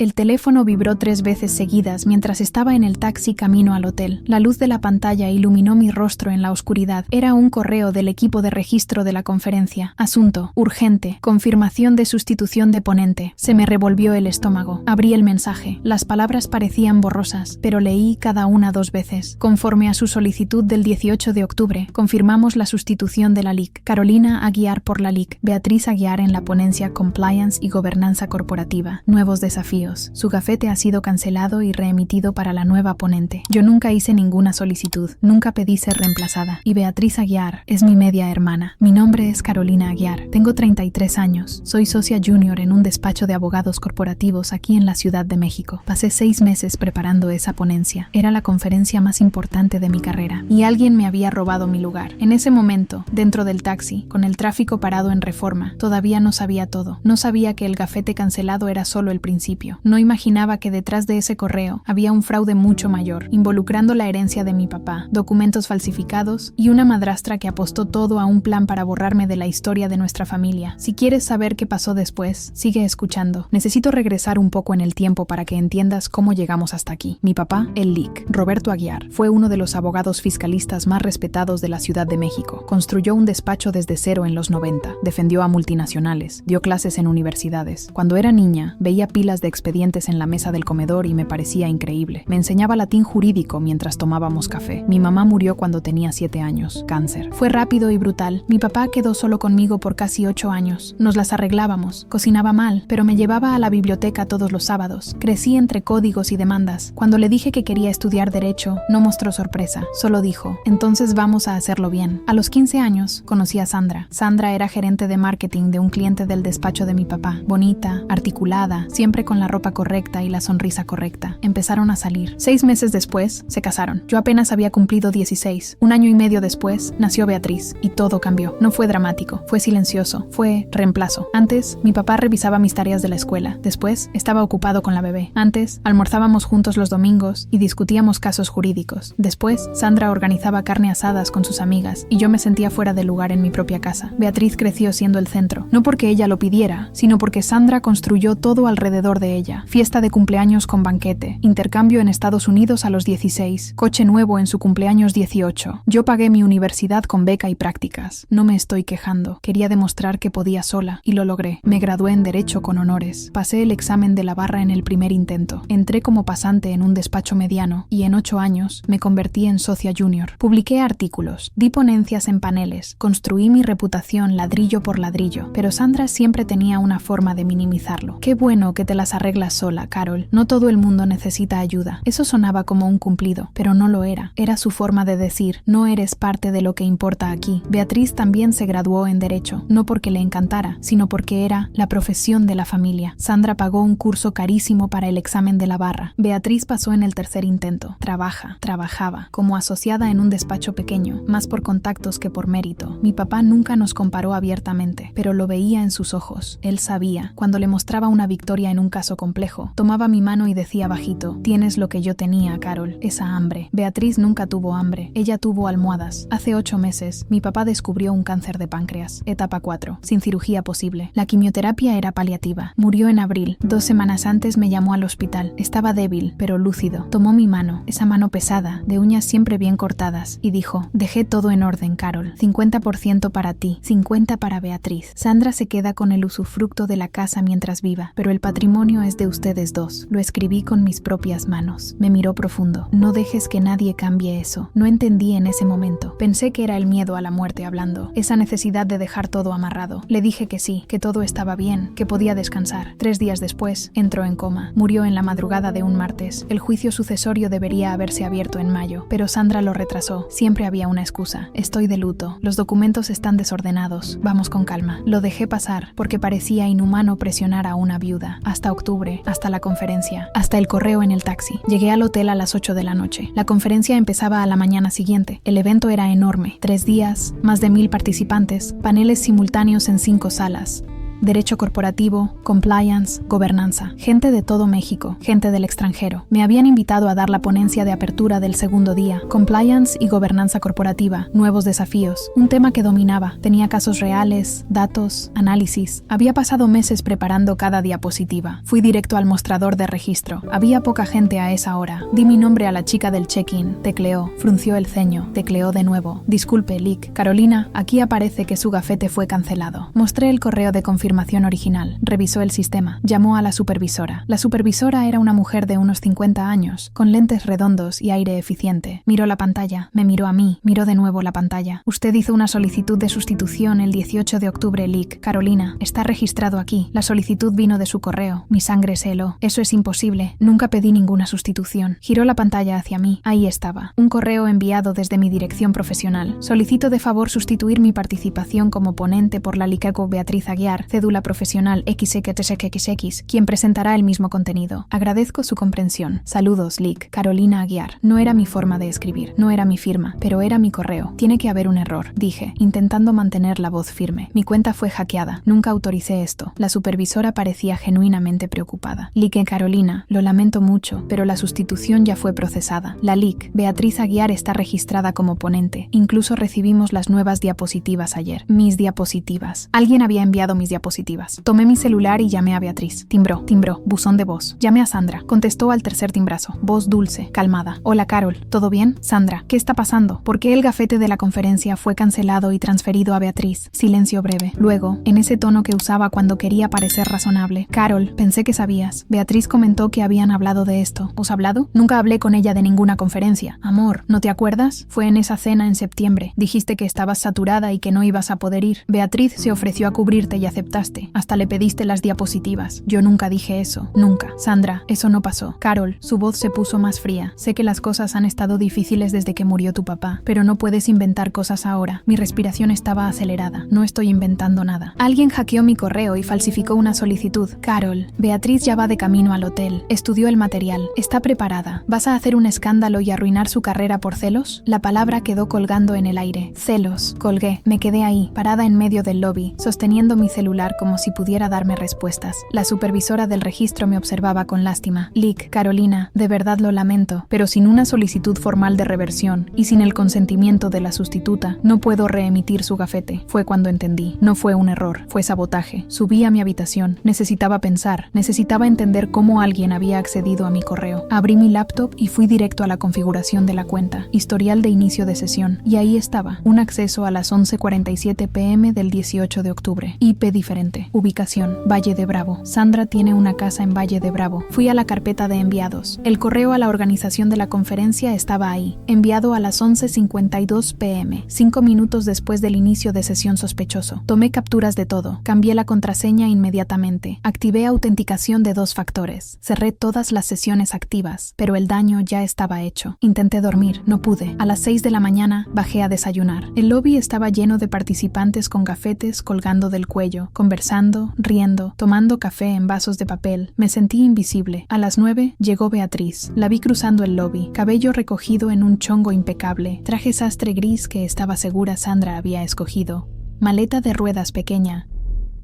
El teléfono vibró 3 veces seguidas mientras estaba en el taxi camino al hotel. La luz de la pantalla iluminó mi rostro en la oscuridad. Era un correo del equipo de registro de la conferencia. Asunto: urgente. Confirmación de sustitución de ponente. Se me revolvió el estómago. Abrí el mensaje. Las palabras parecían borrosas, pero leí cada una 2 veces. Conforme a su solicitud del 18 de octubre, confirmamos la sustitución de la LIC. Carolina Aguiar por la LIC. Beatriz Aguiar en la ponencia Compliance y Gobernanza Corporativa. Nuevos desafíos. Su gafete ha sido cancelado y reemitido para la nueva ponente. Yo nunca hice ninguna solicitud. Nunca pedí ser reemplazada. Y Beatriz Aguiar es mi media hermana. Mi nombre es Carolina Aguiar. Tengo 33 años. Soy socia junior en un despacho de abogados corporativos aquí en la Ciudad de México. Pasé 6 meses preparando esa ponencia. Era la conferencia más importante de mi carrera. Y alguien me había robado mi lugar. En ese momento, dentro del taxi, con el tráfico parado en Reforma, todavía no sabía todo. No sabía que el gafete cancelado era solo el principio. No imaginaba que detrás de ese correo había un fraude mucho mayor, involucrando la herencia de mi papá, documentos falsificados y una madrastra que apostó todo a un plan para borrarme de la historia de nuestra familia. Si quieres saber qué pasó después, sigue escuchando. Necesito regresar un poco en el tiempo para que entiendas cómo llegamos hasta aquí. Mi papá, el LIC, Roberto Aguiar, fue uno de los abogados fiscalistas más respetados de la Ciudad de México. Construyó un despacho desde cero en los 90, defendió a multinacionales, dio clases en universidades. Cuando era niña, veía pilas de expedientes en la mesa del comedor y me parecía increíble. Me enseñaba latín jurídico mientras tomábamos café. Mi mamá murió cuando tenía 7 años, cáncer. Fue rápido y brutal. Mi papá quedó solo conmigo por casi 8 años. Nos las arreglábamos. Cocinaba mal, pero me llevaba a la biblioteca todos los sábados. Crecí entre códigos y demandas. Cuando le dije que quería estudiar Derecho, no mostró sorpresa. Solo dijo: entonces vamos a hacerlo bien. A los 15 años, conocí a Sandra. Sandra era gerente de marketing de un cliente del despacho de mi papá. Bonita, articulada, siempre con la ropa correcta y la sonrisa correcta. Empezaron a salir. 6 meses después, se casaron. Yo apenas había cumplido 16. 1 año y medio después, nació Beatriz. Y todo cambió. No fue dramático. Fue silencioso. Fue reemplazo. Antes, mi papá revisaba mis tareas de la escuela. Después, estaba ocupado con la bebé. Antes, almorzábamos juntos los domingos y discutíamos casos jurídicos. Después, Sandra organizaba carne asadas con sus amigas y yo me sentía fuera de lugar en mi propia casa. Beatriz creció siendo el centro. No porque ella lo pidiera, sino porque Sandra construyó todo alrededor de ella. Fiesta de cumpleaños con banquete, intercambio en Estados Unidos a los 16, coche nuevo en su cumpleaños 18. Yo pagué mi universidad con beca y prácticas. No me estoy quejando. Quería demostrar que podía sola y lo logré. Me gradué en Derecho con honores. Pasé el examen de la barra en el primer intento. Entré como pasante en un despacho mediano y en 8 años me convertí en socia junior. Publiqué artículos, di ponencias en paneles, construí mi reputación ladrillo por ladrillo, pero Sandra siempre tenía una forma de minimizarlo. Qué bueno que te las arreglas sola, Carol. No todo el mundo necesita ayuda. Eso sonaba como un cumplido, pero no lo era. Era su forma de decir: no eres parte de lo que importa aquí. Beatriz también se graduó en Derecho, no porque le encantara, sino porque era la profesión de la familia. Sandra pagó un curso carísimo para el examen de la barra. Beatriz pasó en el tercer intento. Trabajaba, como asociada en un despacho pequeño, más por contactos que por mérito. Mi papá nunca nos comparó abiertamente, pero lo veía en sus ojos. Él sabía. Cuando le mostraba una victoria en un caso complejo, tomaba mi mano y decía bajito: tienes lo que yo tenía, Carol, esa hambre. Beatriz nunca tuvo hambre. Ella tuvo almohadas. Hace 8 meses, mi papá descubrió un cáncer de páncreas, etapa 4, sin cirugía posible. La quimioterapia era paliativa. Murió en abril. 2 semanas antes me llamó al hospital. Estaba débil, pero lúcido. Tomó mi mano, esa mano pesada, de uñas siempre bien cortadas, y dijo: dejé todo en orden, Carol. 50% para ti, 50% para Beatriz. Sandra se queda con el usufructo de la casa mientras viva, pero el patrimonio es de ustedes dos. Lo escribí con mis propias manos. Me miró profundo. No dejes que nadie cambie eso. No entendí en ese momento. Pensé que era el miedo a la muerte hablando, esa necesidad de dejar todo amarrado. Le dije que sí, que todo estaba bien, que podía descansar. 3 días después, entró en coma. Murió en la madrugada de un martes. El juicio sucesorio debería haberse abierto en mayo, pero Sandra lo retrasó. Siempre había una excusa. Estoy de luto. Los documentos están desordenados. Vamos con calma. Lo dejé pasar porque parecía inhumano presionar a una viuda. Hasta octubre, hasta la conferencia, hasta el correo en el taxi. Llegué al hotel a las 8 de la noche. La conferencia empezaba a la mañana siguiente. El evento era enorme. 3 días, más de 1000 participantes, paneles simultáneos en 5 salas. derecho corporativo, compliance, gobernanza. Gente de todo México, gente del extranjero. Me habían invitado a dar la ponencia de apertura del segundo día. Compliance y gobernanza corporativa, nuevos desafíos. Un tema que dominaba. Tenía casos reales, datos, análisis. Había pasado meses preparando cada diapositiva. Fui directo al mostrador de registro. Había poca gente a esa hora. Di mi nombre a la chica del check-in. Tecleó, frunció el ceño, tecleó de nuevo. Disculpe, Lick. Carolina, aquí aparece que su gafete fue cancelado. Mostré el correo de confirmación original. Revisó el sistema. Llamó a la supervisora. La supervisora era una mujer de unos 50 años, con lentes redondos y aire eficiente. Miró la pantalla, me miró a mí, miró de nuevo la pantalla. Usted hizo una solicitud de sustitución el 18 de octubre, Lick. Carolina, está registrado aquí. La solicitud vino de su correo. Mi sangre se heló. Eso es imposible. Nunca pedí ninguna sustitución. Giró la pantalla hacia mí. Ahí estaba. Un correo enviado desde mi dirección profesional. Solicito de favor sustituir mi participación como ponente por la Liceco Beatriz Aguiar, cédula profesional XXXXX, quien presentará el mismo contenido. Agradezco su comprensión. Saludos, Lick. Carolina Aguiar. No era mi forma de escribir, no era mi firma, pero era mi correo. Tiene que haber un error, dije, intentando mantener la voz firme. Mi cuenta fue hackeada. Nunca autoricé esto. La supervisora parecía genuinamente preocupada. Lick, Carolina, lo lamento mucho, pero la sustitución ya fue procesada. La Lick, Beatriz Aguiar, está registrada como ponente. Incluso recibimos las nuevas diapositivas ayer. Mis diapositivas. Alguien había enviado mis diapositivas. Tomé mi celular y llamé a Beatriz. Timbró, buzón de voz. Llamé a Sandra. Contestó al tercer timbrazo. Voz dulce, calmada. Hola, Carol. ¿Todo bien? Sandra, ¿qué está pasando? ¿Por qué el gafete de la conferencia fue cancelado y transferido a Beatriz? Silencio breve. Luego, en ese tono que usaba cuando quería parecer razonable. Carol, pensé que sabías. Beatriz comentó que habían hablado de esto. ¿Os hablado? Nunca hablé con ella de ninguna conferencia. Amor, ¿no te acuerdas? Fue en esa cena en septiembre. Dijiste que estabas saturada y que no ibas a poder ir. Beatriz se ofreció a cubrirte y aceptaste. Hasta le pediste las diapositivas. Yo nunca dije eso. Nunca. Sandra, eso no pasó. Carol, su voz se puso más fría. Sé que las cosas han estado difíciles desde que murió tu papá, pero no puedes inventar cosas ahora. Mi respiración estaba acelerada. No estoy inventando nada. Alguien hackeó mi correo y falsificó una solicitud. Carol, Beatriz ya va de camino al hotel. Estudió el material. Está preparada. ¿Vas a hacer un escándalo y arruinar su carrera por celos? La palabra quedó colgando en el aire. Celos. Colgué. Me quedé ahí, parada en medio del lobby, sosteniendo mi celular como si pudiera darme respuestas. La supervisora del registro me observaba con lástima. Lick, Carolina, de verdad lo lamento, pero sin una solicitud formal de reversión y sin el consentimiento de la sustituta, no puedo reemitir su gafete. Fue cuando entendí. No fue un error, fue sabotaje. Subí a mi habitación. Necesitaba pensar. Necesitaba entender cómo alguien había accedido a mi correo. Abrí mi laptop y fui directo a la configuración de la cuenta. Historial de inicio de sesión. Y ahí estaba. Un acceso a las 11:47 p.m. del 18 de octubre. IP diferente. Ubicación. Valle de Bravo. Sandra tiene una casa en Valle de Bravo. Fui a la carpeta de enviados. El correo a la organización de la conferencia estaba ahí. Enviado a las 11:52 p.m. 5 minutos después del inicio de sesión sospechoso. Tomé capturas de todo. Cambié la contraseña inmediatamente. Activé autenticación de 2 factores. Cerré todas las sesiones activas, pero el daño ya estaba hecho. Intenté dormir. No pude. A las 6 de la mañana bajé a desayunar. El lobby estaba lleno de participantes con gafetes colgando del cuello, conversando, riendo, tomando café en vasos de papel. Me sentí invisible. A las 9 llegó Beatriz. La vi cruzando el lobby, cabello recogido en un chongo impecable, traje sastre gris que estaba segura Sandra había escogido, maleta de ruedas pequeña,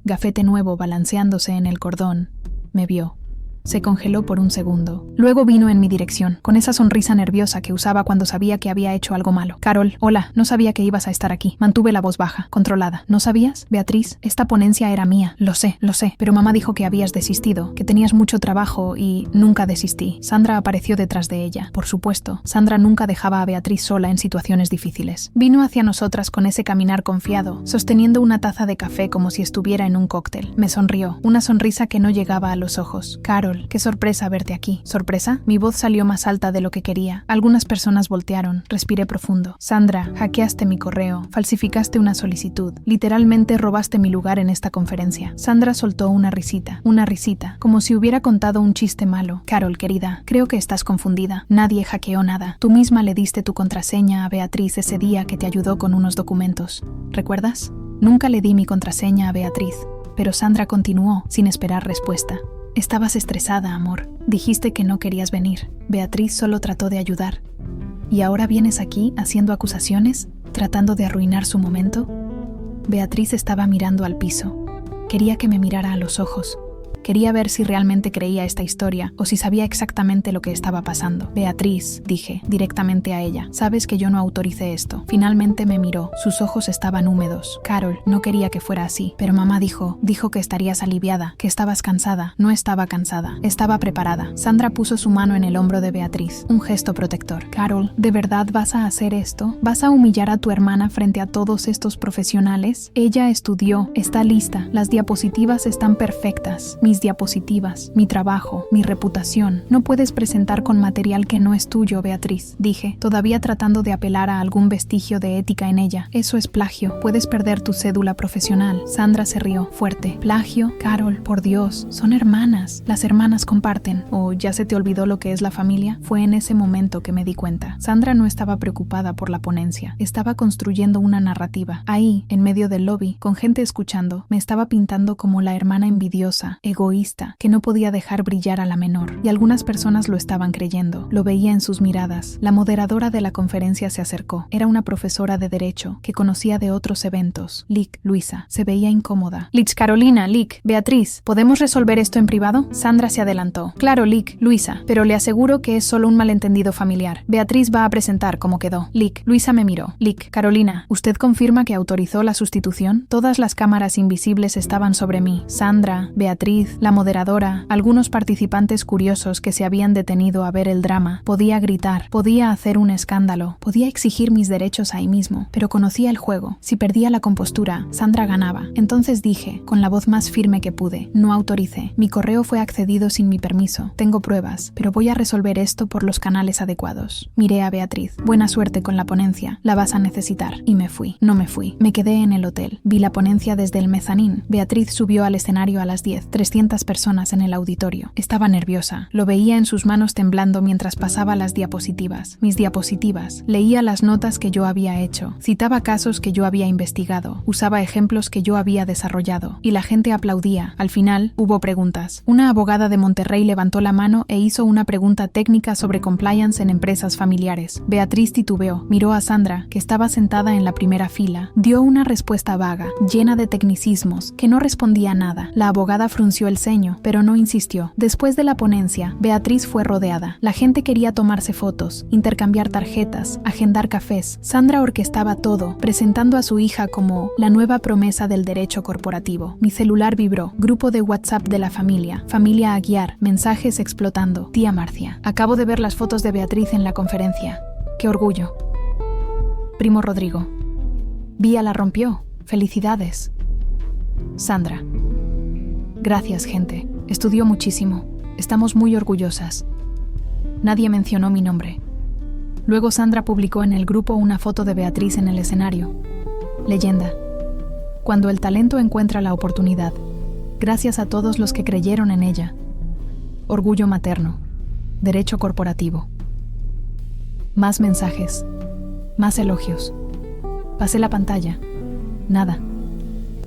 gafete nuevo balanceándose en el cordón. Me vio. Se congeló por un segundo. Luego vino en mi dirección, con esa sonrisa nerviosa que usaba cuando sabía que había hecho algo malo. Carol, hola, no sabía que ibas a estar aquí. Mantuve la voz baja, controlada. ¿No sabías? Beatriz, esta ponencia era mía. Lo sé, pero mamá dijo que habías desistido, que tenías mucho trabajo y nunca desistí. Sandra apareció detrás de ella. Por supuesto, Sandra nunca dejaba a Beatriz sola en situaciones difíciles. Vino hacia nosotras con ese caminar confiado, sosteniendo una taza de café como si estuviera en un cóctel. Me sonrió, una sonrisa que no llegaba a los ojos. Carol, qué sorpresa verte aquí. ¿Sorpresa? Mi voz salió más alta de lo que quería. Algunas personas voltearon. Respiré profundo. Sandra, hackeaste mi correo. Falsificaste una solicitud. Literalmente robaste mi lugar en esta conferencia. Sandra soltó una risita, como si hubiera contado un chiste malo. Carol, querida, creo que estás confundida. Nadie hackeó nada. Tú misma le diste tu contraseña a Beatriz ese día que te ayudó con unos documentos. ¿Recuerdas? Nunca le di mi contraseña a Beatriz, pero Sandra continuó sin esperar respuesta. Estabas estresada, amor. Dijiste que no querías venir. Beatriz solo trató de ayudar. ¿Y ahora vienes aquí haciendo acusaciones? ¿Tratando de arruinar su momento? Beatriz estaba mirando al piso. Quería que me mirara a los ojos. Quería ver si realmente creía esta historia o si sabía exactamente lo que estaba pasando. Beatriz, dije, directamente a ella, sabes que yo no autoricé esto. Finalmente me miró, sus ojos estaban húmedos. Carol, no quería que fuera así, pero mamá dijo que estarías aliviada, que estabas cansada. No estaba cansada, estaba preparada. Sandra puso su mano en el hombro de Beatriz, un gesto protector. Carol, ¿de verdad vas a hacer esto? ¿Vas a humillar a tu hermana frente a todos estos profesionales? Ella estudió, está lista, las diapositivas están perfectas. Mis diapositivas, mi trabajo, mi reputación. No puedes presentar con material que no es tuyo, Beatriz, dije, todavía tratando de apelar a algún vestigio de ética en ella. Eso es plagio. Puedes perder tu cédula profesional. Sandra se rió, fuerte. ¿Plagio? Carol, por Dios, son hermanas. Las hermanas comparten. ¿O ya se te olvidó lo que es la familia? Fue en ese momento que me di cuenta. Sandra no estaba preocupada por la ponencia. Estaba construyendo una narrativa. Ahí, en medio del lobby, con gente escuchando, me estaba pintando como la hermana envidiosa, egoísta, que no podía dejar brillar a la menor, y algunas personas lo estaban creyendo. Lo veía en sus miradas. La moderadora de la conferencia se acercó. Era una profesora de Derecho que conocía de otros eventos. Lic, Luisa, se veía incómoda. Lic, Carolina, Lic, Beatriz, ¿podemos resolver esto en privado? Sandra se adelantó. Claro, Lic, Luisa, pero le aseguro que es solo un malentendido familiar. Beatriz va a presentar cómo quedó. Lic, Luisa me miró. Lic, Carolina, ¿usted confirma que autorizó la sustitución? Todas las cámaras invisibles estaban sobre mí. Sandra, Beatriz, la moderadora, algunos participantes curiosos que se habían detenido a ver el drama. Podía gritar, podía hacer un escándalo, podía exigir mis derechos ahí mismo, pero conocía el juego. Si perdía la compostura, Sandra ganaba. Entonces dije, con la voz más firme que pude, no autoricé. Mi correo fue accedido sin mi permiso. Tengo pruebas, pero voy a resolver esto por los canales adecuados. Miré a Beatriz. Buena suerte con la ponencia, la vas a necesitar. Y me fui. No me fui. Me quedé en el hotel. Vi la ponencia desde el mezanín. Beatriz subió al escenario a las 10. 300 personas en el auditorio. Estaba nerviosa. Lo veía en sus manos temblando mientras pasaba las diapositivas. Mis diapositivas. Leía las notas que yo había hecho. Citaba casos que yo había investigado. Usaba ejemplos que yo había desarrollado. Y la gente aplaudía. Al final, hubo preguntas. Una abogada de Monterrey levantó la mano e hizo una pregunta técnica sobre compliance en empresas familiares. Beatriz titubeó. Miró a Sandra, que estaba sentada en la primera fila. Dio una respuesta vaga, llena de tecnicismos, que no respondía a nada. La abogada frunció el ceño, pero no insistió. Después de la ponencia, Beatriz fue rodeada. La gente quería tomarse fotos, intercambiar tarjetas, agendar cafés. Sandra orquestaba todo, presentando a su hija como la nueva promesa del derecho corporativo. Mi celular vibró. Grupo de WhatsApp de la familia. Familia Aguiar. Mensajes explotando. Tía Marcia. Acabo de ver las fotos de Beatriz en la conferencia. ¡Qué orgullo! Primo Rodrigo. Vía la rompió. Felicidades. Sandra. Gracias, gente. Estudió muchísimo. Estamos muy orgullosas. Nadie mencionó mi nombre. Luego Sandra publicó en el grupo una foto de Beatriz en el escenario. Leyenda. Cuando el talento encuentra la oportunidad. Gracias a todos los que creyeron en ella. Orgullo materno. Derecho corporativo. Más mensajes. Más elogios. Pasé la pantalla. Nada.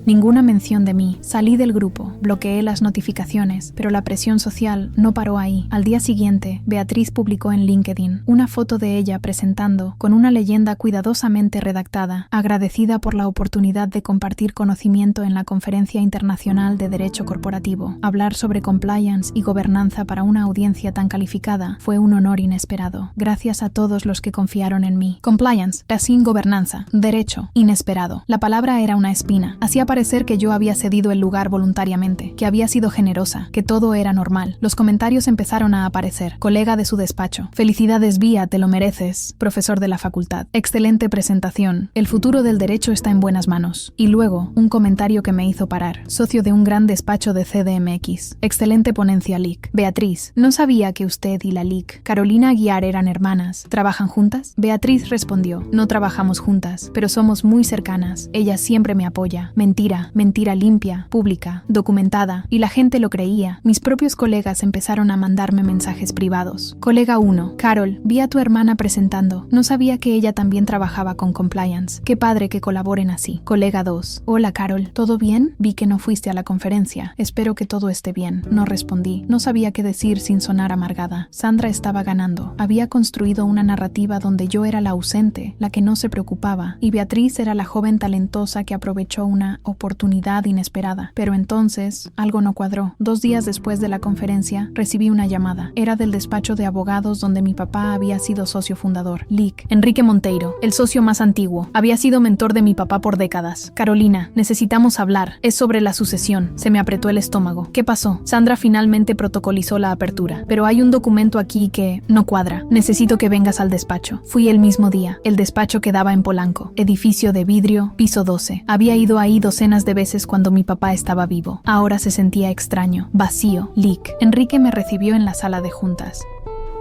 Ninguna mención de mí. Salí del grupo, bloqueé las notificaciones, pero la presión social no paró ahí. Al día siguiente, Beatriz publicó en LinkedIn una foto de ella presentando, con una leyenda cuidadosamente redactada, agradecida por la oportunidad de compartir conocimiento en la Conferencia Internacional de Derecho Corporativo. Hablar sobre compliance y gobernanza para una audiencia tan calificada fue un honor inesperado. Gracias a todos los que confiaron en mí. Compliance, sin gobernanza, derecho, inesperado. La palabra era una espina. Hacía parecer que yo había cedido el lugar voluntariamente, que había sido generosa, que todo era normal. Los comentarios empezaron a aparecer. Colega de su despacho. Felicidades, Vía, te lo mereces. Profesor de la facultad. Excelente presentación. El futuro del derecho está en buenas manos. Y luego, un comentario que me hizo parar. Socio de un gran despacho de CDMX. Excelente ponencia, Lic. Beatriz, no sabía que usted y la Lic, Carolina Aguiar, eran hermanas. ¿Trabajan juntas? Beatriz respondió. No trabajamos juntas, pero somos muy cercanas. Ella siempre me apoya. Mentira limpia, pública, documentada, y la gente lo creía. Mis propios colegas empezaron a mandarme mensajes privados. Colega 1, Carol, vi a tu hermana presentando. No sabía que ella también trabajaba con compliance. Qué padre que colaboren así. Colega 2, hola Carol, ¿todo bien? Vi que no fuiste a la conferencia. Espero que todo esté bien. No respondí. No sabía qué decir sin sonar amargada. Sandra estaba ganando. Había construido una narrativa donde yo era la ausente, la que no se preocupaba, y Beatriz era la joven talentosa que aprovechó una oportunidad inesperada. Pero entonces, algo no cuadró. 2 días después de la conferencia, recibí una llamada. Era del despacho de abogados donde mi papá había sido socio fundador. Lic, Enrique Monteiro, el socio más antiguo. Había sido mentor de mi papá por décadas. Carolina, necesitamos hablar. Es sobre la sucesión. Se me apretó el estómago. ¿Qué pasó? Sandra finalmente protocolizó la apertura. Pero hay un documento aquí que no cuadra. Necesito que vengas al despacho. Fui el mismo día. El despacho quedaba en Polanco. Edificio de vidrio, piso 12. Había ido ahí docenas de veces cuando mi papá estaba vivo. Ahora se sentía extraño, vacío. Lic. Enrique me recibió en la sala de juntas.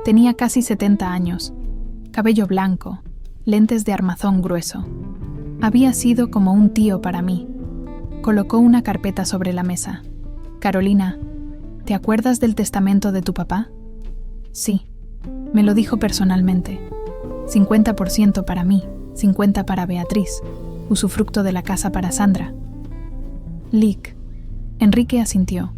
Tenía casi 70 años. Cabello blanco. Lentes de armazón grueso. Había sido como un tío para mí. Colocó una carpeta sobre la mesa. Carolina, ¿te acuerdas del testamento de tu papá? Sí. Me lo dijo personalmente. 50% para mí, 50% para Beatriz. Usufructo de la casa para Sandra. Lic. Enrique asintió.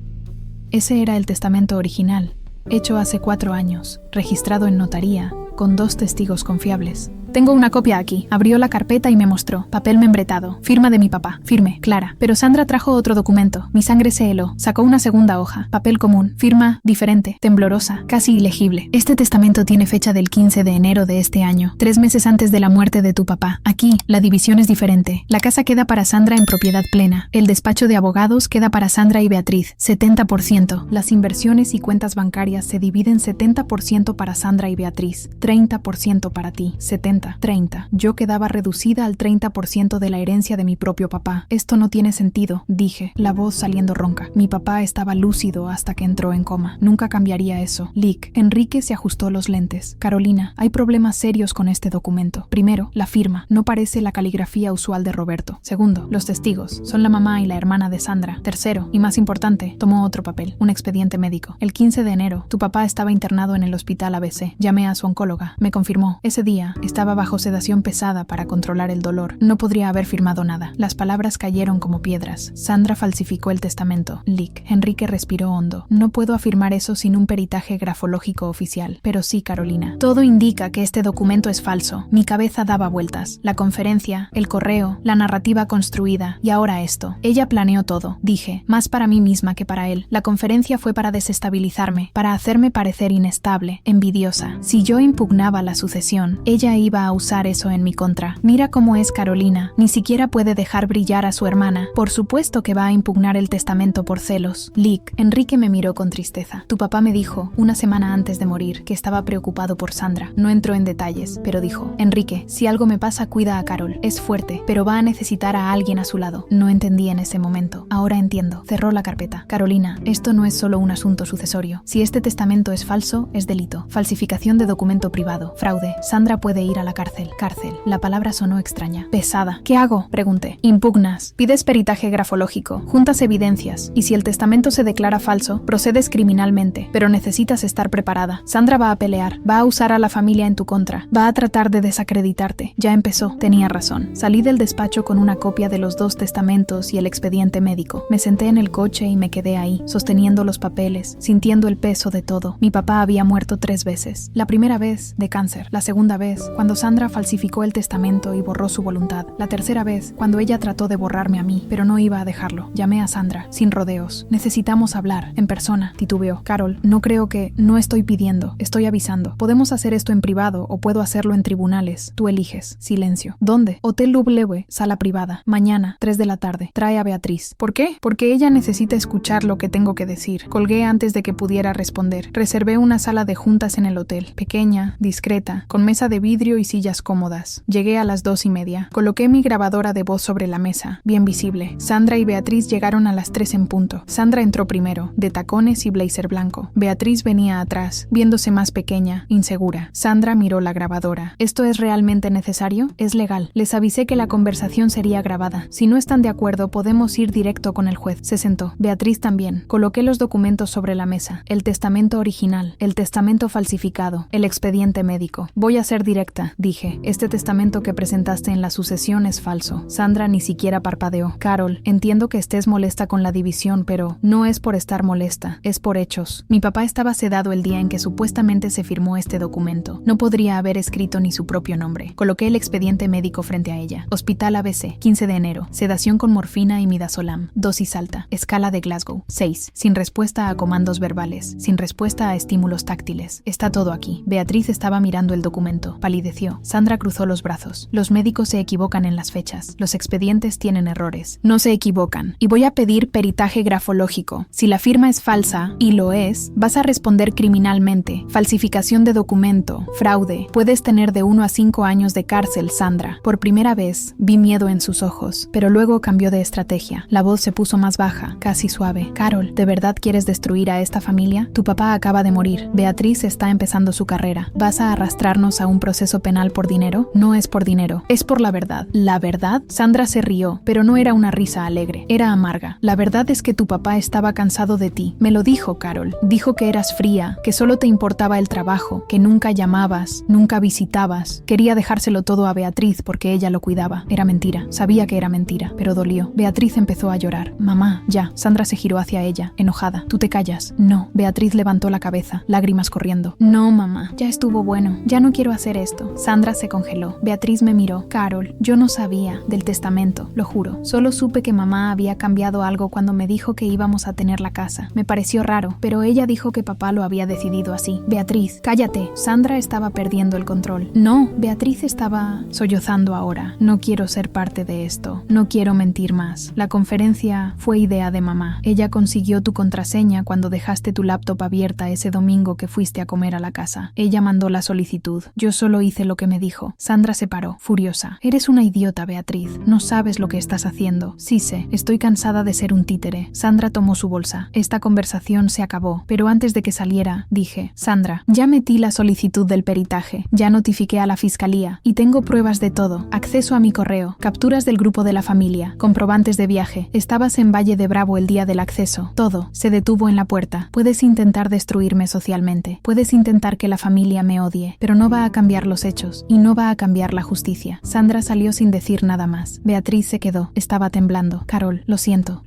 Ese era el testamento original, hecho hace 4 años, registrado en notaría, con 2 testigos confiables. Tengo una copia aquí. Abrió la carpeta y me mostró. Papel membretado. Firma de mi papá. Firme, clara. Pero Sandra trajo otro documento. Mi sangre se heló. Sacó una segunda hoja. Papel común. Firma diferente. Temblorosa. Casi ilegible. Este testamento tiene fecha del 15 de enero de este año. 3 meses antes de la muerte de tu papá. Aquí, la división es diferente. La casa queda para Sandra en propiedad plena. El despacho de abogados queda para Sandra y Beatriz. 70%. Las inversiones y cuentas bancarias se dividen 70% para Sandra y Beatriz. 30% para ti. 70. 30. Yo quedaba reducida al 30% de la herencia de mi propio papá. Esto no tiene sentido, dije, la voz saliendo ronca. Mi papá estaba lúcido hasta que entró en coma. Nunca cambiaría eso. Lic. Enrique se ajustó los lentes. Carolina, hay problemas serios con este documento. Primero, la firma. No parece la caligrafía usual de Roberto. Segundo, los testigos. Son la mamá y la hermana de Sandra. Tercero, y más importante, tomó otro papel. Un expediente médico. El 15 de enero, tu papá estaba internado en el hospital ABC. Llamé a su oncóloga. Me confirmó. Ese día, estaba bajo sedación pesada para controlar el dolor. No podría haber firmado nada. Las palabras cayeron como piedras. Sandra falsificó el testamento. Lic. Enrique respiró hondo. No puedo afirmar eso sin un peritaje grafológico oficial. Pero sí, Carolina. Todo indica que este documento es falso. Mi cabeza daba vueltas. La conferencia, el correo, la narrativa construida. Y ahora esto. Ella planeó todo. Dije, más para mí misma que para él. La conferencia fue para desestabilizarme, para hacerme parecer inestable, envidiosa. Si yo impugnaba la sucesión, ella iba a usar eso en mi contra. Mira cómo es Carolina. Ni siquiera puede dejar brillar a su hermana. Por supuesto que va a impugnar el testamento por celos. Lic. Enrique me miró con tristeza. Tu papá me dijo, una semana antes de morir, que estaba preocupado por Sandra. No entró en detalles, pero dijo, Enrique, si algo me pasa, cuida a Carol. Es fuerte, pero va a necesitar a alguien a su lado. No entendí en ese momento. Ahora entiendo. Cerró la carpeta. Carolina, esto no es solo un asunto sucesorio. Si este testamento es falso, es delito. Falsificación de documento privado. Fraude. Sandra puede ir a la cárcel. Cárcel. La palabra sonó extraña. Pesada. ¿Qué hago? Pregunté. Impugnas. Pides peritaje grafológico. Juntas evidencias. Y si el testamento se declara falso, procedes criminalmente. Pero necesitas estar preparada. Sandra va a pelear. Va a usar a la familia en tu contra. Va a tratar de desacreditarte. Ya empezó. Tenía razón. Salí del despacho con una copia de los 2 testamentos y el expediente médico. Me senté en el coche y me quedé ahí, sosteniendo los papeles, sintiendo el peso de todo. Mi papá había muerto 3 veces. La primera vez, de cáncer. La segunda vez, cuando Sandra falsificó el testamento y borró su voluntad. La tercera vez, cuando ella trató de borrarme a mí, pero no iba a dejarlo. Llamé a Sandra, sin rodeos. Necesitamos hablar, en persona. Titubeó. Carol, no estoy pidiendo, estoy avisando. Podemos hacer esto en privado o puedo hacerlo en tribunales. Tú eliges. Silencio. ¿Dónde? Hotel Lublewe, sala privada. Mañana, 3 de la tarde. Trae a Beatriz. ¿Por qué? Porque ella necesita escuchar lo que tengo que decir. Colgué antes de que pudiera responder. Reservé una sala de juntas en el hotel. Pequeña, discreta, con mesa de vidrio y sillas cómodas. Llegué a las 2:30. Coloqué mi grabadora de voz sobre la mesa, bien visible. Sandra y Beatriz llegaron a las 3 en punto. Sandra entró primero, de tacones y blazer blanco. Beatriz venía atrás, viéndose más pequeña, insegura. Sandra miró la grabadora. ¿Esto es realmente necesario? Es legal. Les avisé que la conversación sería grabada. Si no están de acuerdo, podemos ir directo con el juez. Se sentó. Beatriz también. Coloqué los documentos sobre la mesa. El testamento original, el testamento falsificado, el expediente expediente médico. Voy a ser directa, dije. Este testamento que presentaste en la sucesión es falso. Sandra ni siquiera parpadeó. Carol, entiendo que estés molesta con la división, pero no es por estar molesta, es por hechos. Mi papá estaba sedado el día en que supuestamente se firmó este documento. No podría haber escrito ni su propio nombre. Coloqué el expediente médico frente a ella. Hospital ABC, 15 de enero. Sedación con morfina y midazolam. Dosis alta. Escala de Glasgow. 6. Sin respuesta a comandos verbales. Sin respuesta a estímulos táctiles. Está todo aquí. Beatriz estaba mirando el documento. Palideció. Sandra cruzó los brazos. Los médicos se equivocan en las fechas. Los expedientes tienen errores. No se equivocan. Y voy a pedir peritaje grafológico. Si la firma es falsa, y lo es, vas a responder criminalmente. Falsificación de documento. Fraude. Puedes tener de 1 a 5 años de cárcel, Sandra. Por primera vez, vi miedo en sus ojos, pero luego cambió de estrategia. La voz se puso más baja, casi suave. Carol, ¿de verdad quieres destruir a esta familia? Tu papá acaba de morir. Beatriz está empezando su carrera. ¿Vas a arrastrarnos a un proceso penal por dinero? No es por dinero, es por la verdad. ¿La verdad? Sandra se rió, pero no era una risa alegre, era amarga. La verdad es que tu papá estaba cansado de ti. Me lo dijo, Carol. Dijo que eras fría, que solo te importaba el trabajo, que nunca llamabas, nunca visitabas. Quería dejárselo todo a Beatriz porque ella lo cuidaba. Era mentira. Sabía que era mentira, pero dolió. Beatriz empezó a llorar. Mamá, ya. Sandra se giró hacia ella, enojada. ¿Tú te callas? No. Beatriz levantó la cabeza, lágrimas corriendo. No, mamá. Ya estuvo bueno. Ya no quiero hacer esto. Sandra se congeló. Beatriz me miró. Carol, yo no sabía del testamento, lo juro. Solo supe que mamá había cambiado algo cuando me dijo que íbamos a tener la casa. Me pareció raro, pero ella dijo que papá lo había decidido así. Beatriz, cállate. Sandra estaba perdiendo el control. No, Beatriz estaba sollozando ahora. No quiero ser parte de esto. No quiero mentir más. La conferencia fue idea de mamá. Ella consiguió tu contraseña cuando dejaste tu laptop abierta ese domingo que fuiste a comer a la casa. Ella mandó la solicitud. Yo solo hice lo que me dijo. Sandra se paró, furiosa. Eres una idiota, Beatriz. No sabes lo que estás haciendo. Sí sé, estoy cansada de ser un títere. Sandra tomó su bolsa. Esta conversación se acabó, pero antes de que saliera, dije, Sandra, ya metí la solicitud del peritaje, ya notifiqué a la fiscalía y tengo pruebas de todo. Acceso a mi correo, capturas del grupo de la familia, comprobantes de viaje. Estabas en Valle de Bravo el día del acceso. Todo. Se detuvo en la puerta. Puedes intentar destruirme socialmente. Puedes intentar que la familia me odie, pero no va a cambiar los hechos y no va a cambiar la justicia. Sandra salió sin decir nada más. Beatriz se quedó. Estaba temblando. Carol, lo siento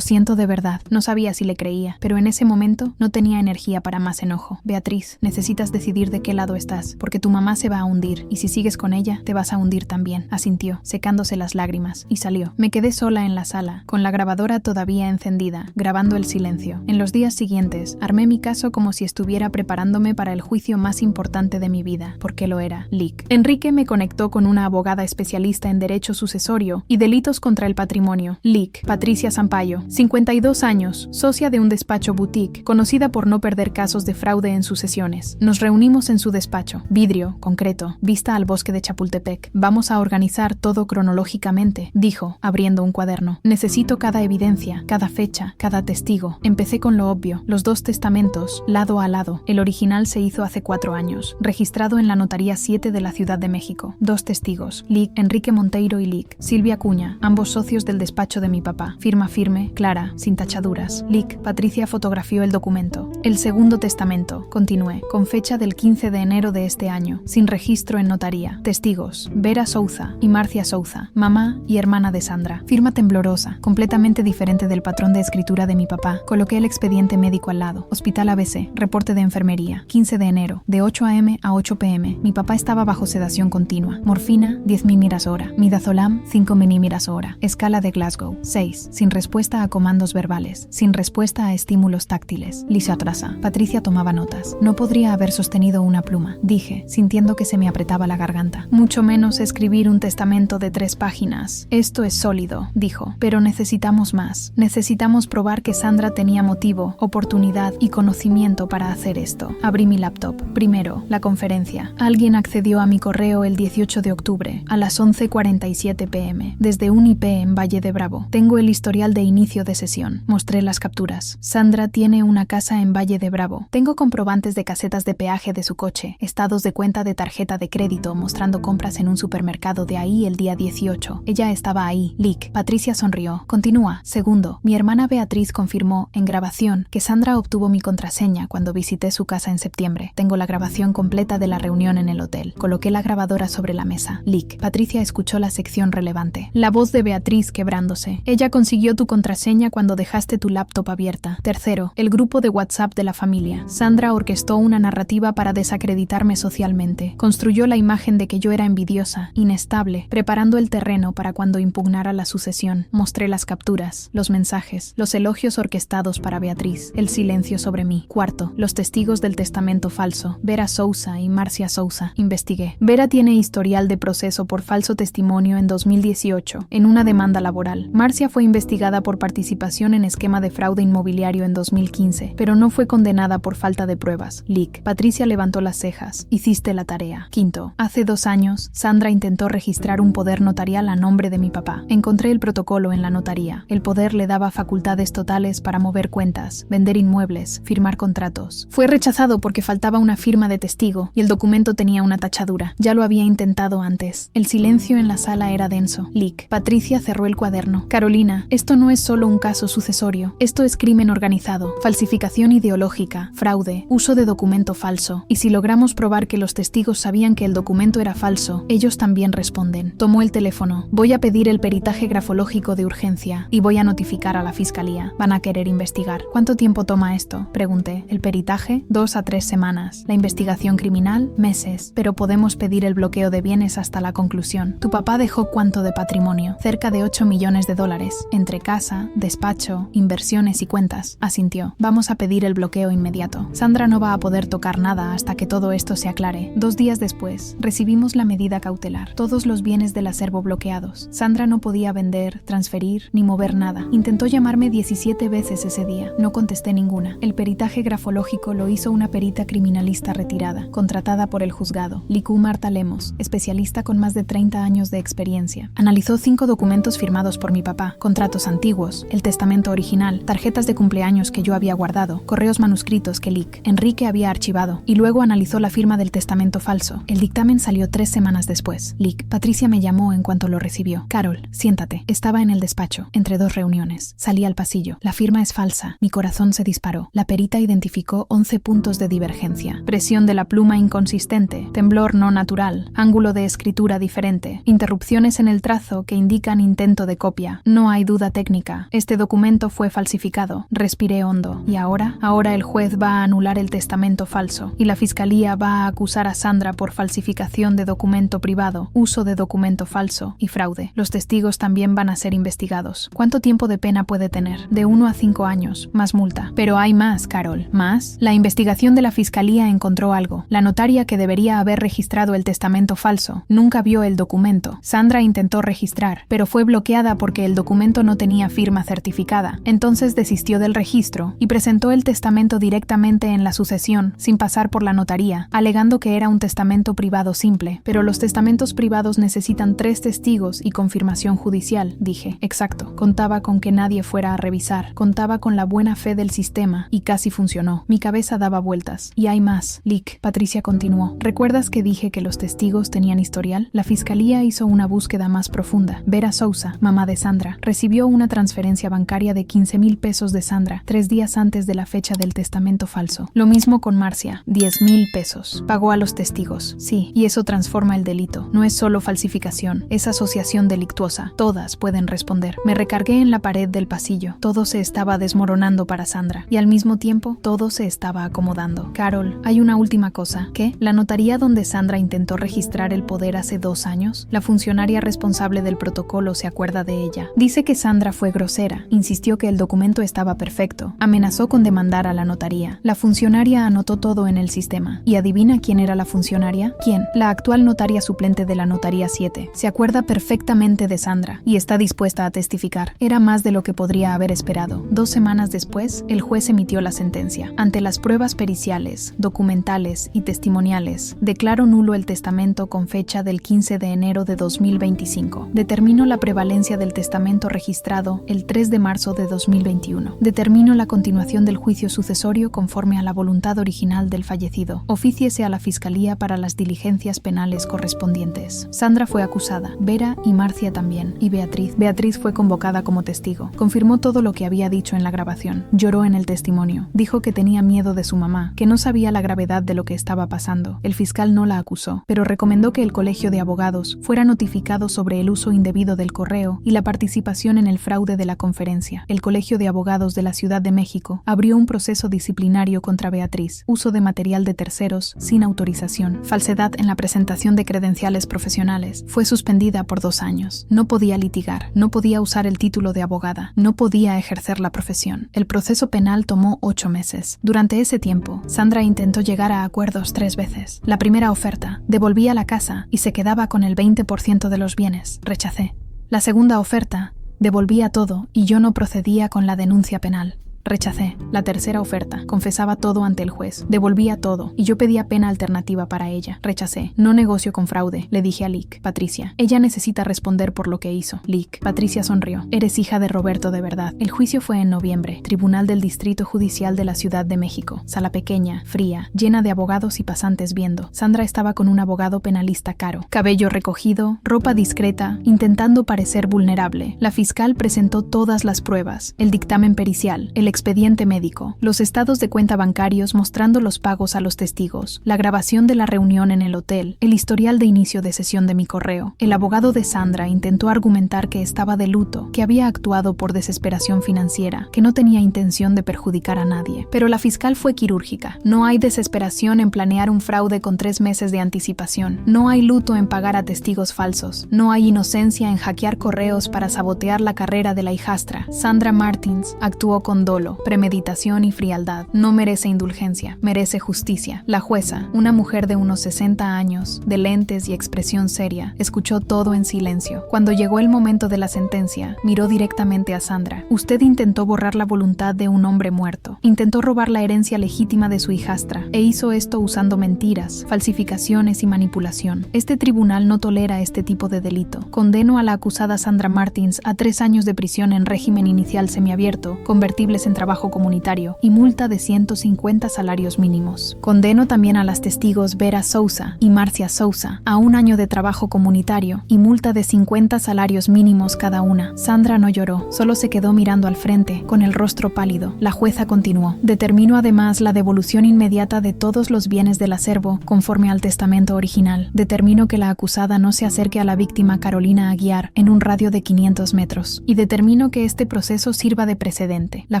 de verdad. No sabía si le creía, pero en ese momento no tenía energía para más enojo. Beatriz, necesitas decidir de qué lado estás, porque tu mamá se va a hundir y si sigues con ella, te vas a hundir también. Asintió, secándose las lágrimas, y salió. Me quedé sola en la sala, con la grabadora todavía encendida, grabando el silencio. En los días siguientes, armé mi caso como si estuviera preparándome para el juicio más importante de mi vida, porque lo era. Lick. Enrique me conectó con una abogada especialista en derecho sucesorio y delitos contra el patrimonio. Lick. Patricia Sampaio, 52 años, socia de un despacho boutique, conocida por no perder casos de fraude en sucesiones. Nos reunimos en su despacho. Vidrio, concreto, vista al bosque de Chapultepec. Vamos a organizar todo cronológicamente, dijo, abriendo un cuaderno. Necesito cada evidencia, cada fecha, cada testigo. Empecé con lo obvio, los 2 testamentos, lado a lado. El original se hizo hace 4 años, registrado en la Notaría 7 de la Ciudad de México. 2 testigos, Lick, Enrique Monteiro y Lick. Silvia Cuña, ambos socios del despacho de mi papá. Firma firme, clara, sin tachaduras. Lick. Patricia fotografió el documento. El segundo testamento, continué, con fecha del 15 de enero de este año, sin registro en notaría. Testigos, Vera Souza y Marcia Souza, mamá y hermana de Sandra. Firma temblorosa, completamente diferente del patrón de escritura de mi papá. Coloqué el expediente médico al lado. Hospital ABC, reporte de enfermería, 15 de enero, de 8 a.m. a 8 p.m. Mi papá estaba bajo sedación continua. Morfina, 10 mililitros hora. Midazolam, 5 mililitros hora. Escala de Glasgow, 6. Sin respuesta a comandos verbales. Sin respuesta a estímulos táctiles. Lisatrasa. Patricia tomaba notas. No podría haber sostenido una pluma, dije, sintiendo que se me apretaba la garganta. Mucho menos escribir un testamento de 3 páginas. Esto es sólido, dijo, pero necesitamos más. Necesitamos probar que Sandra tenía motivo, oportunidad y conocimiento para hacer esto. Abrí mi laptop. Primero, la conferencia. Alguien accedió a mi correo el 18 de octubre, a las 11:47 p.m., desde un IP en Valle de Bravo. Tengo el historial de inicio de sesión. Mostré las capturas. Sandra tiene una casa en Valle de Bravo. Tengo comprobantes de casetas de peaje de su coche, estados de cuenta de tarjeta de crédito mostrando compras en un supermercado de ahí el día 18. Ella estaba ahí. Lick. Patricia sonrió. Continúa. Segundo, mi hermana Beatriz confirmó, en grabación, que Sandra obtuvo mi contraseña cuando visité su casa en septiembre. Tengo la grabación completa de la reunión en el hotel. Coloqué la grabadora sobre la mesa. Lick. Patricia escuchó la sección relevante. La voz de Beatriz quebrándose. Ella consiguió tu contraseña cuando dejaste tu laptop abierta. Tercero, el grupo de WhatsApp de la familia. Sandra orquestó una narrativa para desacreditarme socialmente. Construyó la imagen de que yo era envidiosa, inestable, preparando el terreno para cuando impugnara la sucesión. Mostré las capturas, los mensajes, los elogios orquestados para Beatriz, el silencio sobre mí. Cuarto, los testigos del testamento falso. Vera Sousa y Marcia Sousa. Investigué. Vera tiene historial de proceso por falso testimonio en 2018, en una demanda laboral. Marcia fue investigada por participación en esquema de fraude inmobiliario en 2015, pero no fue condenada por falta de pruebas. Lick. Patricia levantó las cejas. Hiciste la tarea. Quinto, hace 2 años, Sandra intentó registrar un poder notarial a nombre de mi papá. Encontré el protocolo en la notaría. El poder le daba facultades totales para mover cuentas, vender inmuebles, firmar contratos. Fue rechazado porque faltaba una firma de testigo y el documento tenía una tachadura. Ya lo había intentado antes. El silencio en la sala era denso. Lick. Patricia cerró el cuaderno. Carolina, esto no es solo un caso sucesorio. Esto es crimen organizado, falsificación ideológica, fraude, uso de documento falso. Y si logramos probar que los testigos sabían que el documento era falso, ellos también responden. Tomó el teléfono. Voy a pedir el peritaje grafológico de urgencia y voy a notificar a la fiscalía. Van a querer investigar. ¿Cuánto tiempo toma esto? Pregunté. El peritaje, 2 a 3 semanas. La investigación criminal, meses. Pero podemos pedir el bloqueo de bienes hasta la conclusión. Tu papá dejó cuánto de patrimonio. Cerca de 8 millones de dólares. Entre casa, despacho, inversiones y cuentas. Asintió. Vamos a pedir el bloqueo inmediato. Sandra no va a poder tocar nada hasta que todo esto se aclare. 2 días después, recibimos la medida cautelar. Todos los bienes del acervo bloqueados. Sandra no podía vender, transferir, ni mover nada. Intentó llamarme 17 veces ese día. No contesté ninguna. El peritaje grafológico lo hizo una perita criminalista retirada, contratada por el juzgado. Liku Marta Lemos, especialista con más de 30 años de experiencia. Analizó 5 documentos firmados por mi papá, contratos antiguos, el testamento original, tarjetas de cumpleaños que yo había guardado, correos manuscritos que Lick, Enrique había archivado, y luego analizó la firma del testamento falso. El dictamen salió 3 semanas después. Lick. Patricia me llamó en cuanto lo recibió. Carol, siéntate. Estaba en el despacho, entre 2 reuniones. Salí al pasillo. La firma es falsa. Mi corazón se disparó. La perita identificó 11 puntos de divergencia. Presión de la pluma inconsistente, temblor no natural, ángulo de escritura diferente, interrupciones en el trazo que indican intento de copia. No hay duda técnica. Este documento fue falsificado. Respiré hondo. ¿Y ahora? Ahora el juez va a anular el testamento falso y la fiscalía va a acusar a Sandra por falsificación de documento privado, uso de documento falso y fraude. Los testigos también van a ser investigados. ¿Cuánto tiempo de pena puede tener? De 1 a 5 años, más multa. Pero hay más, Carol. ¿Más? La investigación de la fiscalía encontró algo. La notaria que debería haber registrado el testamento falso nunca vio el documento. Sandra intentó registrar, pero fue bloqueada porque el documento no tenía firma certificada. Entonces desistió del registro y presentó el testamento directamente en la sucesión, sin pasar por la notaría, alegando que era un testamento privado simple. Pero los testamentos privados necesitan 3 testigos y confirmación judicial, dije. Exacto. Contaba con que nadie fuera a revisar. Contaba con la buena fe del sistema y casi funcionó. Mi cabeza daba vueltas. Y hay más. Lick. Patricia continuó. ¿Recuerdas que dije que los testigos tenían historial? La fiscalía hizo una búsqueda más profunda. Vera Sousa, mamá de Sandra, recibió una transferencia bancaria de 15,000 pesos de Sandra 3 días antes de la fecha del testamento falso. Lo mismo con Marcia, 10,000 pesos. Pagó a los testigos. Sí, y eso transforma el delito. No es solo falsificación, es asociación delictuosa. Todas pueden responder. Me recargué en la pared del pasillo. Todo se estaba desmoronando para Sandra y al mismo tiempo todo se estaba acomodando. Carol, hay una última cosa. ¿Qué? La notaría donde Sandra intentó registrar el poder hace 2 años, la funcionaria responsable del protocolo se acuerda de ella. Dice que Sandra fue grosera, insistió que el documento estaba perfecto, amenazó con demandar a la notaría. La funcionaria anotó todo en el sistema. ¿Y adivina quién era la funcionaria? ¿Quién? La actual notaria suplente de la notaría 7. Se acuerda perfectamente de Sandra y está dispuesta a testificar. Era más de lo que podría haber esperado. 2 semanas después, el juez emitió la sentencia. Ante las pruebas periciales, documentales y testimoniales, declaró nulo el testamento con fecha del 15 de enero de 2025. Determinó la prevalencia del testamento registrado el 3 de marzo de 2021. Determinó la continuación del juicio sucesorio conforme a la voluntad original del fallecido. Ofíciese a la Fiscalía para las diligencias penales correspondientes. Sandra fue acusada, Vera y Marcia también, y Beatriz. Beatriz fue convocada como testigo. Confirmó todo lo que había dicho en la grabación. Lloró en el testimonio. Dijo que tenía miedo de su mamá, que no sabía la gravedad de lo que que estaba pasando. El fiscal no la acusó, pero recomendó que el colegio de abogados fuera notificado sobre el uso indebido del correo y la participación en el fraude de la conferencia. El Colegio de Abogados de la Ciudad de México abrió un proceso disciplinario contra Beatriz, uso de material de terceros sin autorización, falsedad en la presentación de credenciales profesionales. Fue suspendida por 2 años. No podía litigar, no podía usar el título de abogada, no podía ejercer la profesión. El proceso penal tomó 8 meses. Durante ese tiempo, Sandra intentó llegar a acuerdos 3 veces. La primera oferta, devolvía la casa y se quedaba con el 20% de los bienes. Rechacé. La segunda oferta, devolvía todo y yo no procedía con la denuncia penal. Rechacé. La tercera oferta, confesaba todo ante el juez, devolvía todo y yo pedía pena alternativa para ella. Rechacé. No negocio con fraude, le dije a Lick. Patricia, ella necesita responder por lo que hizo. Lick. Patricia sonrió. Eres hija de Roberto de verdad. El juicio fue en noviembre. Tribunal del Distrito Judicial de la Ciudad de México. Sala pequeña, fría, llena de abogados y pasantes viendo. Sandra estaba con un abogado penalista caro. Cabello recogido, ropa discreta, intentando parecer vulnerable. La fiscal presentó todas las pruebas, el dictamen pericial, el expediente médico, los estados de cuenta bancarios mostrando los pagos a los testigos, la grabación de la reunión en el hotel, el historial de inicio de sesión de mi correo. El abogado de Sandra intentó argumentar que estaba de luto, que había actuado por desesperación financiera, que no tenía intención de perjudicar a nadie. Pero la fiscal fue quirúrgica. No hay desesperación en planear un fraude con 3 meses de anticipación. No hay luto en pagar a testigos falsos. No hay inocencia en hackear correos para sabotear la carrera de la hijastra. Sandra Martins actuó con dolo, premeditación y frialdad. No merece indulgencia, merece justicia. La jueza, una mujer de unos 60 años, de lentes y expresión seria, escuchó todo en silencio. Cuando llegó el momento de la sentencia, miró directamente a Sandra. Usted intentó borrar la voluntad de un hombre muerto. Intentó robar la herencia legítima de su hijastra, e hizo esto usando mentiras, falsificaciones y manipulación. Este tribunal no tolera este tipo de delito. Condeno a la acusada Sandra Martins a 3 años de prisión en régimen inicial semiabierto, convertibles en trabajo comunitario y multa de 150 salarios mínimos. Condeno también a las testigos Vera Sousa y Marcia Sousa a 1 año de trabajo comunitario y multa de 50 salarios mínimos cada una. Sandra no lloró, solo se quedó mirando al frente, con el rostro pálido. La jueza continuó. Determinó además la devolución inmediata de todos los bienes del acervo conforme al testamento original. Determinó que la acusada no se acerque a la víctima Carolina Aguiar en un radio de 500 metros. Y determinó que este proceso sirva de precedente. La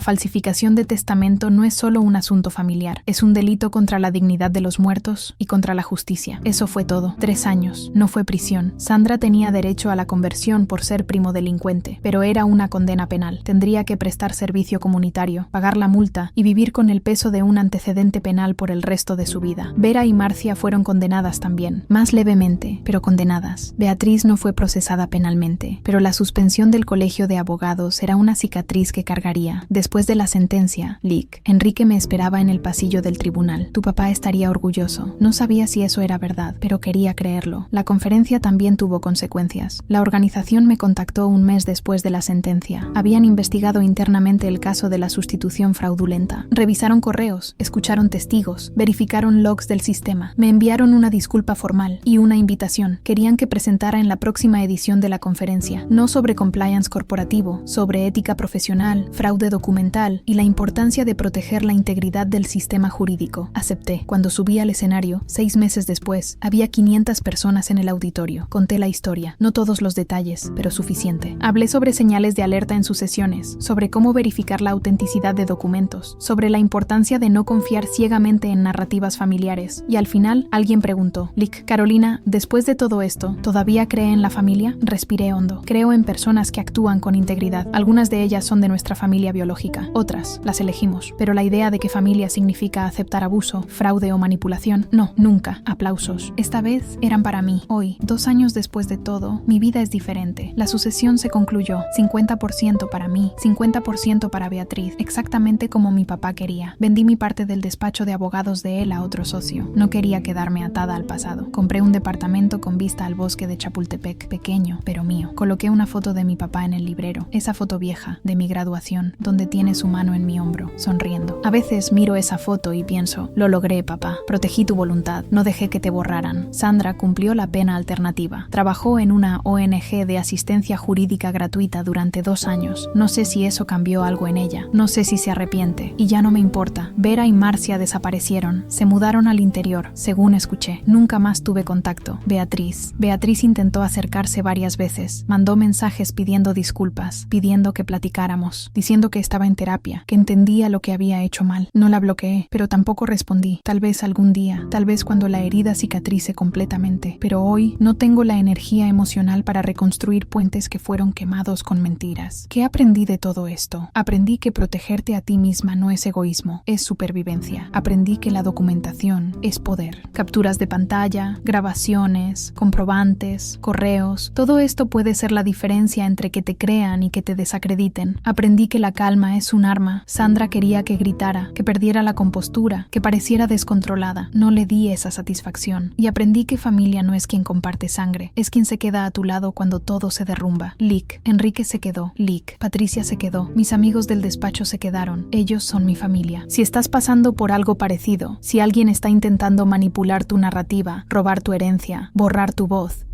falsificación de testamento no es solo un asunto familiar, es un delito contra la dignidad de los muertos y contra la justicia. Eso fue todo. 3 años. No fue prisión. Sandra tenía derecho a la conversión por ser primo delincuente, pero era una condena penal. Tendría que prestar servicio comunitario, pagar la multa y vivir con el peso de un antecedente penal por el resto de su vida. Vera y Marcia fueron condenadas también, más levemente, pero condenadas. Beatriz no fue procesada penalmente, pero la suspensión del colegio de abogados era una cicatriz que cargaría. Después de la sentencia, Lick, Enrique me esperaba en el pasillo del tribunal. Tu papá estaría orgulloso. No sabía si eso era verdad, pero quería creerlo. La conferencia también tuvo consecuencias. La organización me contactó 1 mes después de la sentencia. Habían investigado internamente el caso de la sustitución fraudulenta. Revisaron correos, escucharon testigos, verificaron logs del sistema. Me enviaron una disculpa formal y una invitación. Querían que presentara en la próxima edición de la conferencia, no sobre compliance corporativo, sobre ética profesional, fraude documental y la importancia de proteger la integridad del sistema jurídico. Acepté. Cuando subí al escenario, 6 meses después, había 500 personas en el auditorio. Conté la historia, no todos los detalles, pero suficiente. Hablé sobre señales de alerta en sus sesiones, sobre cómo verificar la autenticidad de documentos, sobre la importancia de no confiar ciegamente en narrativas familiares. Y al final, alguien preguntó, Lick, Carolina, después de todo esto, ¿todavía cree en la familia? Respiré hondo. Creo en personas que actúan con integridad. Algunas de ellas son de nuestra familia biológica. Otras las elegimos. Pero la idea de que familia significa aceptar abuso, fraude o manipulación, no, nunca. Aplausos. Esta vez eran para mí. Hoy, 2 años después de todo, mi vida es diferente. La sucesión se concluyó. 50% para mí, 50% para Beatriz, exactamente como mi papá quería. Vendí mi parte del despacho de abogados de él a otro socio. No quería quedarme atada al pasado. Compré un departamento con vista al bosque de Chapultepec, pequeño, pero mío. Coloqué una foto de mi papá en el librero. Esa foto vieja, de mi graduación, donde tiene pone su mano en mi hombro, sonriendo. A veces miro esa foto y pienso, lo logré, papá. Protegí tu voluntad, no dejé que te borraran. Sandra cumplió la pena alternativa. Trabajó en una ONG de asistencia jurídica gratuita durante 2 años. No sé si eso cambió algo en ella. No sé si se arrepiente. Y ya no me importa. Vera y Marcia desaparecieron. Se mudaron al interior, según escuché. Nunca más tuve contacto. Beatriz intentó acercarse varias veces. Mandó mensajes pidiendo disculpas, pidiendo que platicáramos, diciendo que estaba en terapia, que entendía lo que había hecho mal. No la bloqueé, pero tampoco respondí. Tal vez algún día, tal vez cuando la herida cicatrice completamente. Pero hoy no tengo la energía emocional para reconstruir puentes que fueron quemados con mentiras. ¿Qué aprendí de todo esto? Aprendí que protegerte a ti misma no es egoísmo, es supervivencia. Aprendí que la documentación es poder. Capturas de pantalla, grabaciones, comprobantes, correos, todo esto puede ser la diferencia entre que te crean y que te desacrediten. Aprendí que la calma es un arma. Sandra quería que gritara, que perdiera la compostura, que pareciera descontrolada. No le di esa satisfacción. Y aprendí que familia no es quien comparte sangre, es quien se queda a tu lado cuando todo se derrumba. Lick, Enrique se quedó. Lick, Patricia se quedó. Mis amigos del despacho se quedaron. Ellos son mi familia. Si estás pasando por algo parecido, si alguien está intentando manipular tu narrativa, robar tu herencia, borrar tu voz,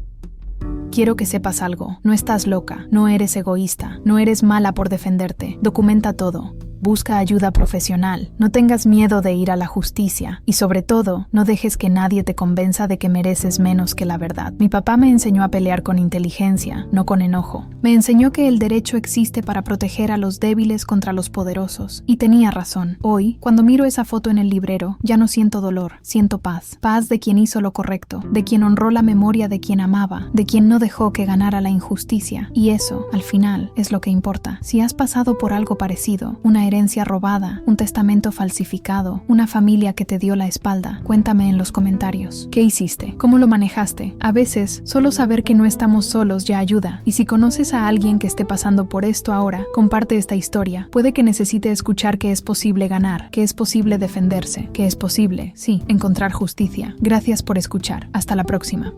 quiero que sepas algo. No estás loca, no eres egoísta, no eres mala por defenderte. Documenta todo. Busca ayuda profesional, no tengas miedo de ir a la justicia y sobre todo, no dejes que nadie te convenza de que mereces menos que la verdad. Mi papá me enseñó a pelear con inteligencia, no con enojo. Me enseñó que el derecho existe para proteger a los débiles contra los poderosos. Y tenía razón. Hoy, cuando miro esa foto en el librero, ya no siento dolor, siento paz. Paz de quien hizo lo correcto, de quien honró la memoria de quien amaba, de quien no dejó que ganara la injusticia. Y eso, al final, es lo que importa. Si has pasado por algo parecido, una herencia robada, un testamento falsificado, una familia que te dio la espalda, cuéntame en los comentarios. ¿Qué hiciste? ¿Cómo lo manejaste? A veces, solo saber que no estamos solos ya ayuda. Y si conoces a alguien que esté pasando por esto ahora, comparte esta historia. Puede que necesite escuchar que es posible ganar, que es posible defenderse, que es posible, sí, encontrar justicia. Gracias por escuchar. Hasta la próxima.